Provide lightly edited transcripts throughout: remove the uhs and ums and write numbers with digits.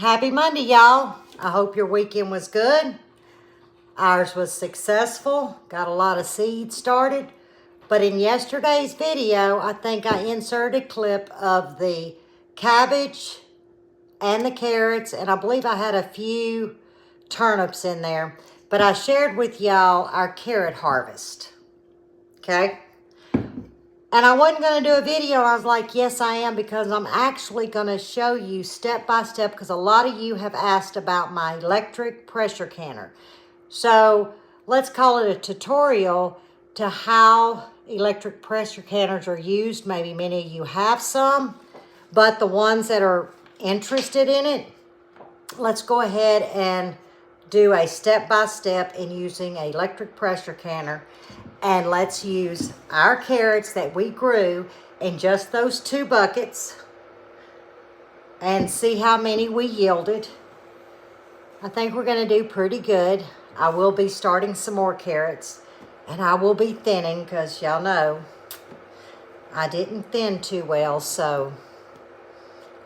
Happy Monday, y'all. I hope your weekend was good. Ours was successful. Got a lot of seeds started. But in yesterday's video, I think I inserted a clip of the cabbage and the carrots, and I believe I had a few turnips in there. But I shared with y'all our carrot harvest. Okay? And I wasn't going to do a video. I was like, yes, I am, because I'm actually going to show you step by step, because a lot of you have asked about my electric pressure canner. So let's call it a tutorial to how electric pressure canners are used. Maybe many of you have some, but the ones that are interested in it, let's go ahead and do a step-by-step in using an electric pressure canner. And let's use our carrots that we grew in just those 2 buckets and see how many we yielded. I think we're going to do pretty good. I will be starting some more carrots, and I will be thinning because y'all know I didn't thin too well, so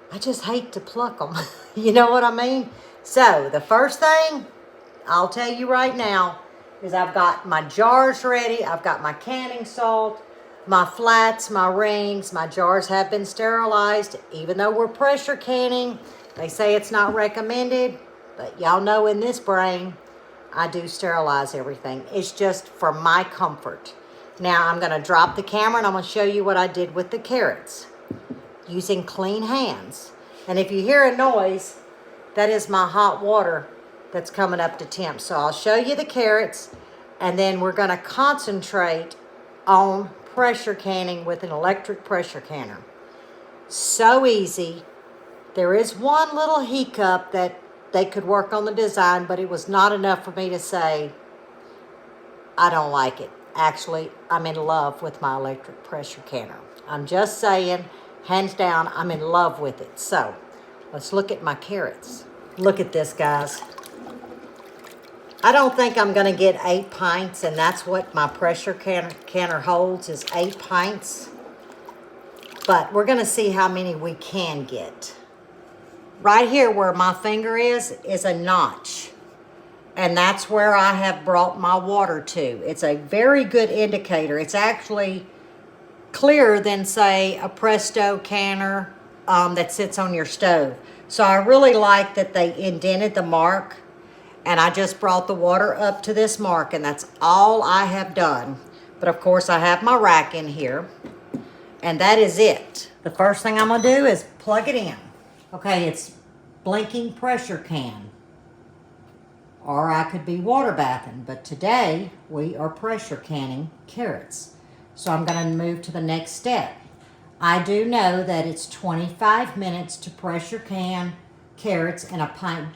I just hate to pluck them. You know what I mean? So the first thing I'll tell you right now is I've got my jars ready. I've got my canning salt, my flats, my rings. My jars have been sterilized. Even though we're pressure canning, they say it's not recommended. But y'all know in this brain, I do sterilize everything. It's just for my comfort. Now I'm going to drop the camera and I'm going to show you what I did with the carrots using clean hands. And if you hear a noise, that is my hot water that's coming up to temp. So I'll show you the carrots, and then we're going to concentrate on pressure canning with an electric pressure canner. So easy. There is one little hiccup that they could work on the design, but it was not enough for me to say I don't like it. Actually, I'm in love with my electric pressure canner. I'm just saying, hands down, I'm in love with it. So let's look at my carrots. Look at this, guys. I don't think I'm going to get 8 pints, and that's what my pressure canner holds, is 8 pints. But we're going to see how many we can get. Right here where my finger is a notch. And that's where I have brought my water to. It's a very good indicator. It's actually clearer than, say, a Presto canner that sits on your stove. So I really like that they indented the mark. And I just brought the water up to this mark, and that's all I have done. But of course, I have my rack in here, and that is it. The first thing I'm going to do is plug it in. Okay, it's blinking pressure can, or I could be water bathing, but today we are pressure canning carrots. So I'm going to move to the next step. I do know that it's 25 minutes to pressure can carrots in a pint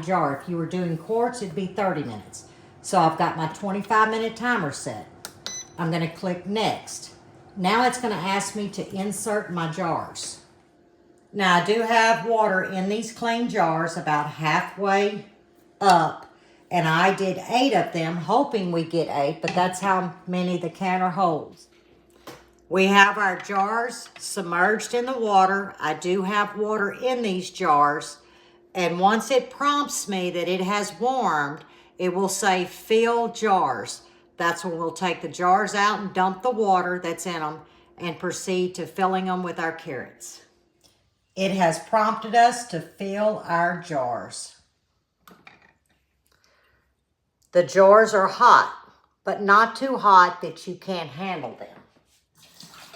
jar. If you were doing quarts, it'd be 30 minutes. So I've got my 25-minute timer set. I'm going to click next. Now it's going to ask me to insert my jars. Now I do have water in these clean jars about halfway up, and I did 8 of them, hoping we get 8, but that's how many the canner holds. We have our jars submerged in the water. I do have water in these jars. And once it prompts me that it has warmed, it will say fill jars. That's when we'll take the jars out and dump the water that's in them and proceed to filling them with our carrots. It has prompted us to fill our jars. The jars are hot, but not too hot that you can't handle them.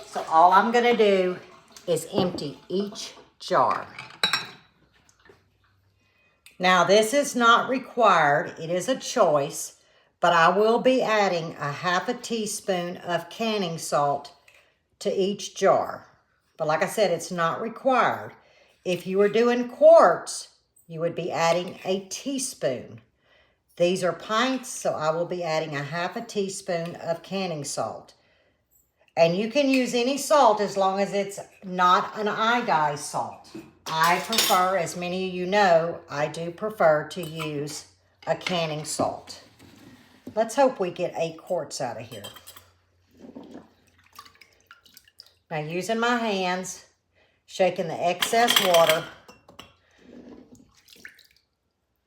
So all I'm going to do is empty each jar. Now, this is not required. It is a choice, but I will be adding a ½ teaspoon of canning salt to each jar. But like I said, it's not required. If you were doing quarts, you would be adding a teaspoon. These are pints, so I will be adding a ½ teaspoon of canning salt. And you can use any salt as long as it's not an iodized salt. I prefer, as many of you know, I do prefer to use a canning salt. Let's hope we get 8 quarts out of here. Now using my hands, shaking the excess water,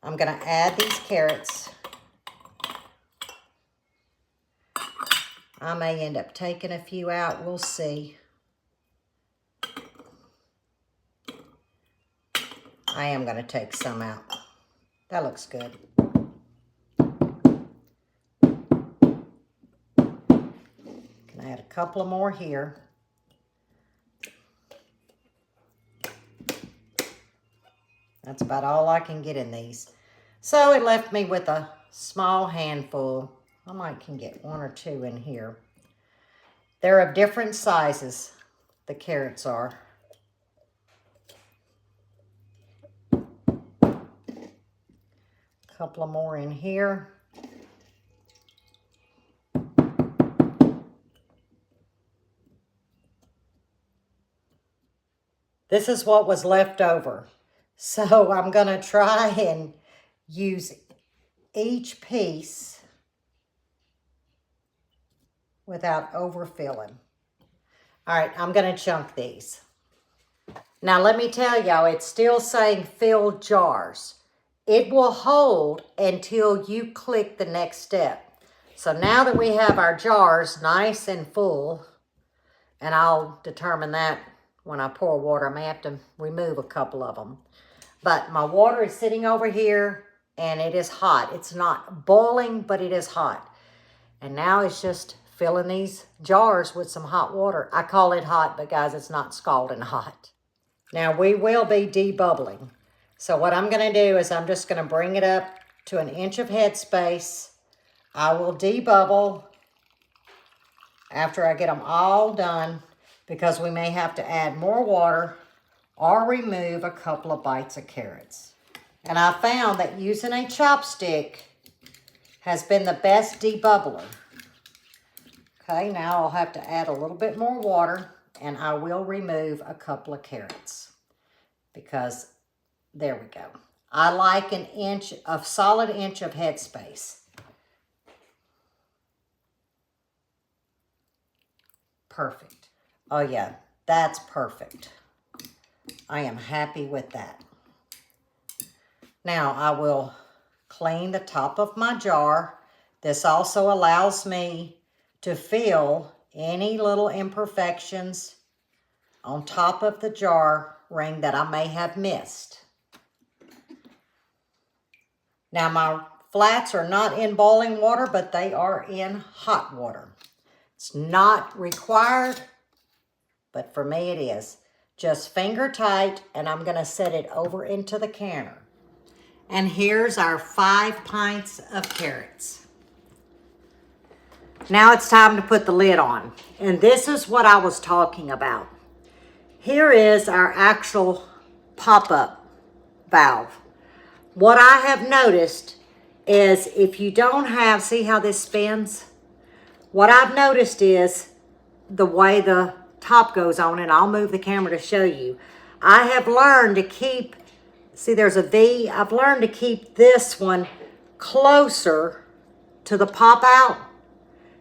I'm going to add these carrots. I may end up taking a few out. We'll see. I am going to take some out. That looks good. Can add a couple more here. That's about all I can get in these. So it left me with a small handful. I might can get 1 or 2 in here. They're of different sizes, the carrots are. A couple of more in here. This is what was left over. So I'm going to try and use each piece without overfilling. All right, I'm going to chunk these. Now let me tell y'all, it's still saying fill jars. It will hold until you click the next step. So now that we have our jars nice and full, and I'll determine that when I pour water. I may have to remove a couple of them. But my water is sitting over here and it is hot. It's not boiling, but it is hot. And now it's just filling these jars with some hot water. I call it hot, but guys, it's not scalding hot. Now we will be debubbling. So what I'm going to do is I'm just going to bring it up to 1 inch of headspace. I will debubble after I get them all done, because we may have to add more water or remove a couple of bites of carrots. And I found that using a chopstick has been the best debubbler. Okay, now I'll have to add a little bit more water, and I will remove a couple of carrots, because there we go. I like a solid inch of headspace. Perfect. Oh yeah, that's perfect. I am happy with that. Now I will clean the top of my jar. This also allows me to fill any little imperfections on top of the jar ring that I may have missed. Now my flats are not in boiling water, but they are in hot water. It's not required, but for me it is. Just finger tight, and I'm going to set it over into the canner. And here's our 5 pints of carrots. Now it's time to put the lid on. And this is what I was talking about. Here is our actual pop-up valve. What I have noticed is if you don't have, see how this spins? What I've noticed is the way the top goes on, and I'll move the camera to show you. I have learned to keep, see there's a V, I've learned to keep this one closer to the pop out,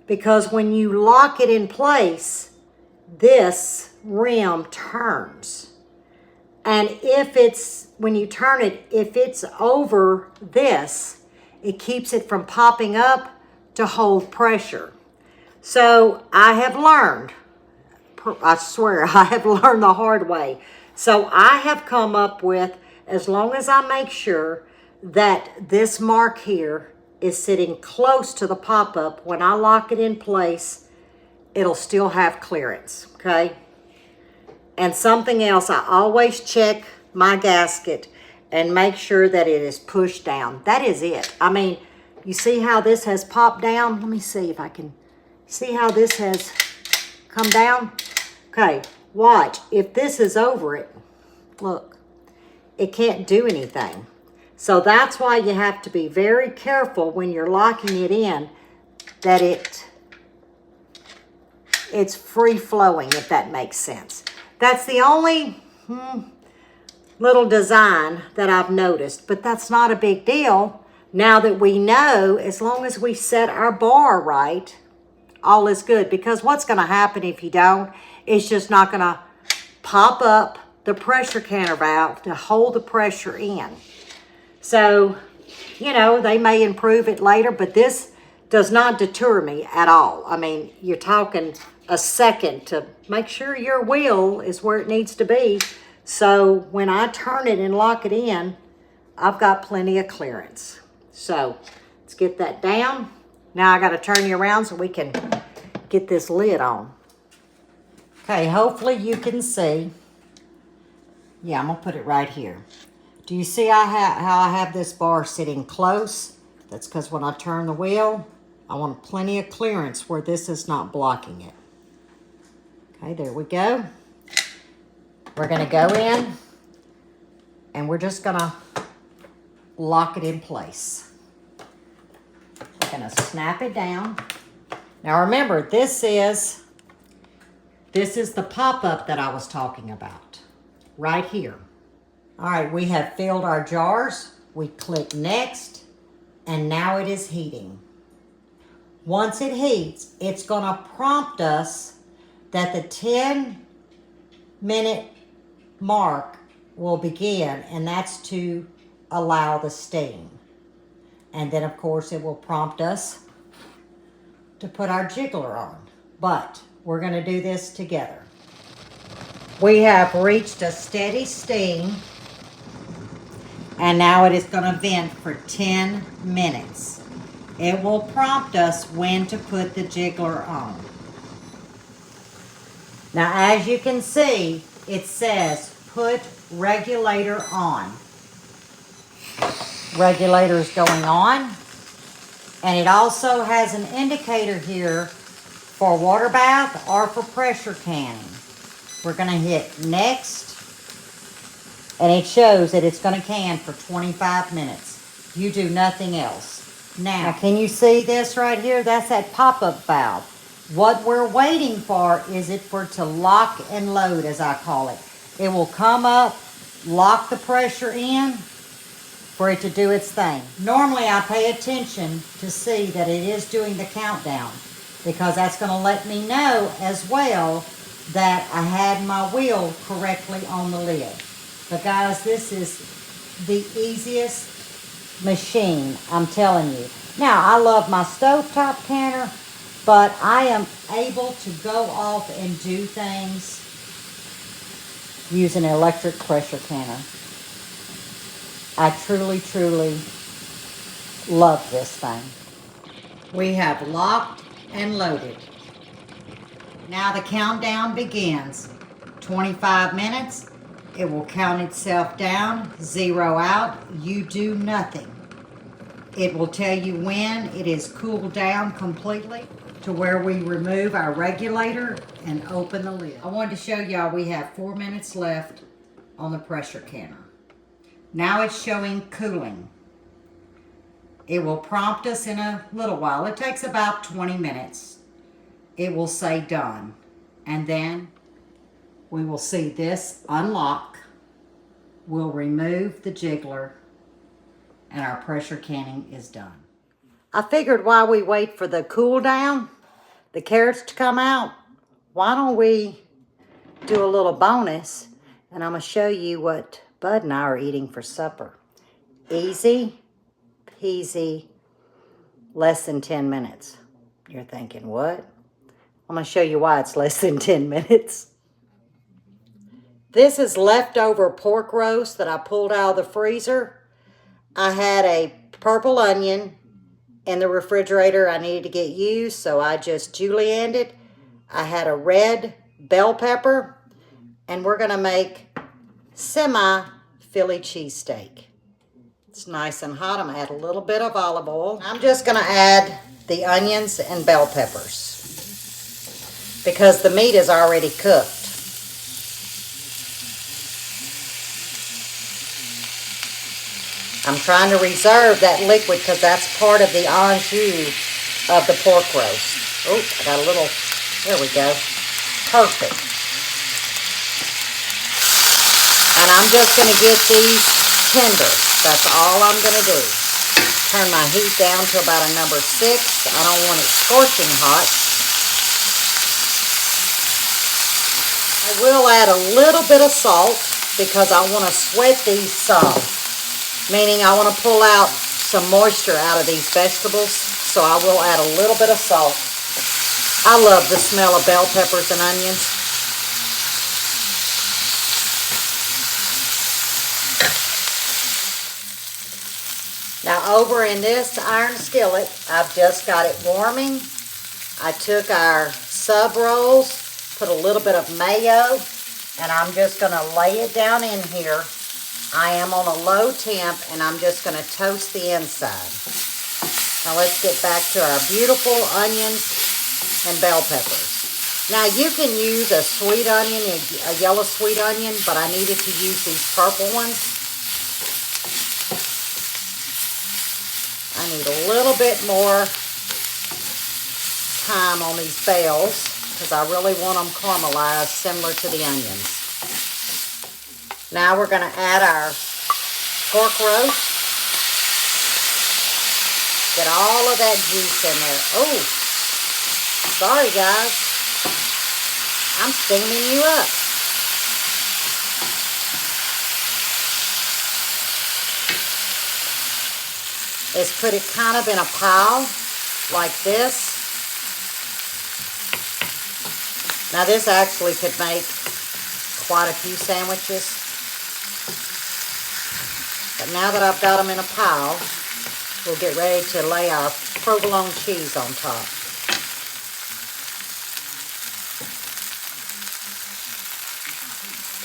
because when you lock it in place, this rim turns. And if it's, when you turn it, if it's over this, it keeps it from popping up to hold pressure. So I have learned, I swear, I have learned the hard way. So I have come up with, as long as I make sure that this mark here is sitting close to the pop-up, when I lock it in place, it'll still have clearance, okay? And something else, I always check my gasket and make sure that it is pushed down. That is it. I mean, you see how this has popped down? Let me see if I can see how this has come down. Okay, watch. If this is over it, look, it can't do anything. So that's why you have to be very careful when you're locking it in, that it's free flowing, if that makes sense. That's the only little design that I've noticed, but that's not a big deal. Now that we know, as long as we set our bar right, all is good. Because what's going to happen if you don't, it's just not going to pop up the pressure canner valve to hold the pressure in. So you know, they may improve it later, but this does not deter me at all. I mean, you're talking a second to make sure your wheel is where it needs to be. So when I turn it and lock it in, I've got plenty of clearance. So let's get that down. Now I got to turn you around so we can get this lid on. Okay, hopefully you can see. Yeah, I'm going to put it right here. Do you see how I have this bar sitting close? That's because when I turn the wheel, I want plenty of clearance where this is not blocking it. Okay, there we go. We're going to go in and we're just going to lock it in place. We're going to snap it down. Now remember, this is the pop-up that I was talking about, right here. All right, we have filled our jars. We click next, and now it is heating. Once it heats, it's gonna prompt us that the 10-minute mark will begin, and that's to allow the steam. And then of course it will prompt us to put our jiggler on. But we're gonna do this together. We have reached a steady steam, and now it is gonna vent for 10 minutes. It will prompt us when to put the jiggler on. Now as you can see, it says put regulator on. Regulator is going on. And it also has an indicator here for water bath or for pressure canning. We're going to hit next. And it shows that it's going to can for 25 minutes. You do nothing else. Now, can you see this right here? That's that pop-up valve. What we're waiting for is it for it to lock and load, as I call it. It will come up, lock the pressure in, for it to do its thing. Normally I pay attention to see that it is doing the countdown, because that's going to let me know as well that I had my wheel correctly on the lid. But guys, this is the easiest machine, I'm telling you. Now, I love my stovetop canner, but I am able to go off and do things using an electric pressure canner. I truly, truly love this thing. We have locked and loaded. Now the countdown begins. 25 minutes. It will count itself down, 0 out. You do nothing. It will tell you when it is cooled down completely to where we remove our regulator and open the lid. I wanted to show y'all we have 4 minutes left on the pressure canner. Now it's showing cooling. It will prompt us in a little while. It takes about 20 minutes. It will say done. And then we will see this unlock. We'll remove the jiggler and our pressure canning is done. I figured while we wait for the cool down, the carrots to come out, why don't we do a little bonus, and I'm going to show you what Bud and I are eating for supper. Easy peasy, less than 10 minutes. You're thinking, what? I'm going to show you why it's less than 10 minutes. This is leftover pork roast that I pulled out of the freezer. I had a purple onion in the refrigerator I needed to get used, so I just julienned it. I had a red bell pepper, and we're going to make semi-Philly cheesesteak. It's nice and hot. I'm going to add a little bit of olive oil. I'm just going to add the onions and bell peppers because the meat is already cooked. I'm trying to reserve that liquid because that's part of the au jus of the pork roast. Oh, I got a little, there we go. Perfect. And I'm just going to get these tender. That's all I'm going to do. Turn my heat down to about a number 6. I don't want it scorching hot. I will add a little bit of salt because I want to sweat these some. Meaning I want to pull out some moisture out of these vegetables, so I will add a little bit of salt. I love the smell of bell peppers and onions. Now over in this iron skillet, I've just got it warming. I took our sub rolls, put a little bit of mayo, and I'm just going to lay it down in here. I am on a low temp, and I'm just going to toast the inside. Now let's get back to our beautiful onions and bell peppers. Now you can use a sweet onion, a yellow sweet onion, but I needed to use these purple ones. I need a little bit more time on these bells because I really want them caramelized similar to the onions. Now we're going to add our pork roast. Get all of that juice in there. Oh, sorry guys. I'm steaming you up. Let's put it kind of in a pile like this. Now this actually could make quite a few sandwiches. But now that I've got them in a pile, we'll get ready to lay our provolone cheese on top.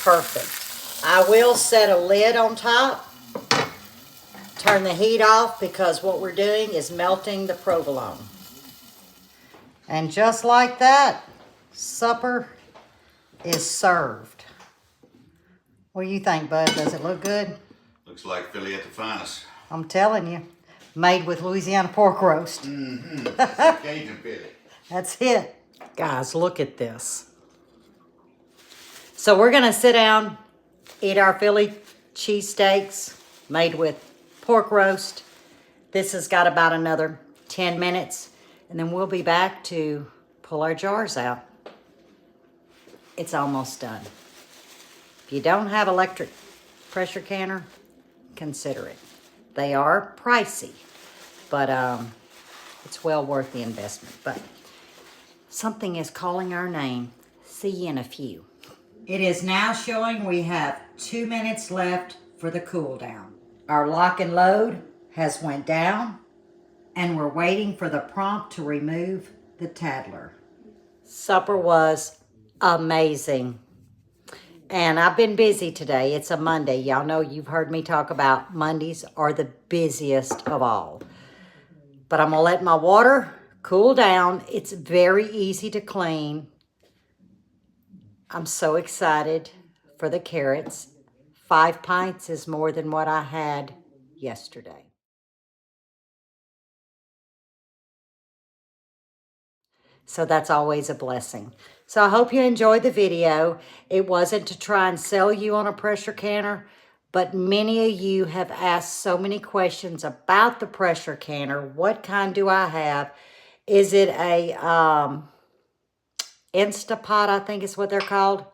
Perfect. I will set a lid on top. Turn the heat off because what we're doing is melting the provolone. And just like that, supper is served. What do you think, Bud? Does it look good? Looks like Philly at the finest. I'm telling you. Made with Louisiana pork roast. Mm-hmm. Cajun Philly. That's it. Guys, look at this. So we're going to sit down, eat our Philly cheesesteaks made with pork roast. This has got about another 10 minutes, and then we'll be back to pull our jars out. It's almost done. If you don't have electric pressure canner, consider it. They are pricey, but it's well worth the investment. But something is calling our name. See you in a few. It is now showing we have 2 minutes left for the cool down. Our lock and load has went down, and we're waiting for the prompt to remove the Tattler. Supper was amazing. And I've been busy today. It's a Monday. Y'all know you've heard me talk about Mondays are the busiest of all. But I'm going to let my water cool down. It's very easy to clean. I'm so excited for the carrots. 5 pints is more than what I had yesterday. So that's always a blessing. So I hope you enjoyed the video. It wasn't to try and sell you on a pressure canner, but many of you have asked so many questions about the pressure canner. What kind do I have? Is it a Instapot, I think is what they're called?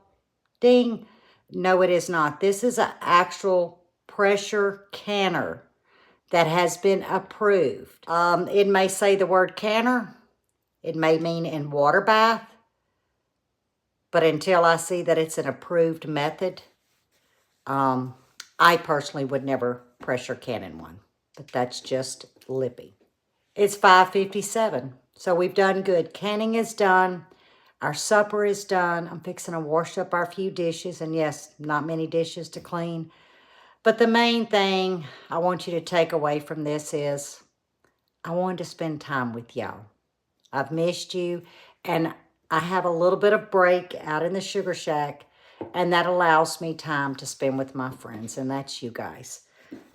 Ding. No, it is not. This is an actual pressure canner that has been approved. It may say the word canner. It may mean in water bath. But until I see that it's an approved method, I personally would never pressure can in one. But that's just Lippy. It's 5:57, so we've done good. Canning is done. Our supper is done. I'm fixing to wash up our few dishes. And yes, not many dishes to clean. But the main thing I want you to take away from this is I wanted to spend time with y'all. I've missed you. And I have a little bit of break out in the Sugar Shack. And that allows me time to spend with my friends. And that's you guys.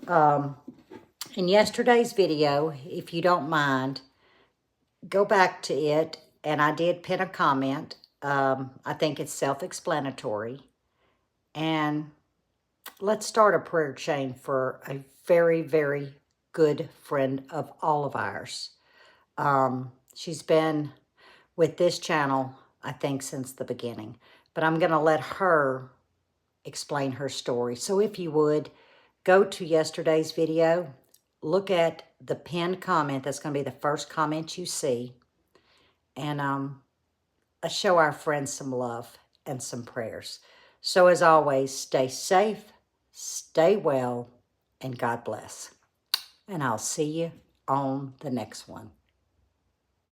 In yesterday's video, if you don't mind, go back to it. And I did pin a comment. I think it's self-explanatory. And let's start a prayer chain for a very, very good friend of all of ours. She's been with this channel, I think, since the beginning. But I'm going to let her explain her story. So if you would, go to yesterday's video, look at the pinned comment. That's going to be the first comment you see. And let's show our friends some love and some prayers. So as always, stay safe, stay well, and God bless. And I'll see you on the next one.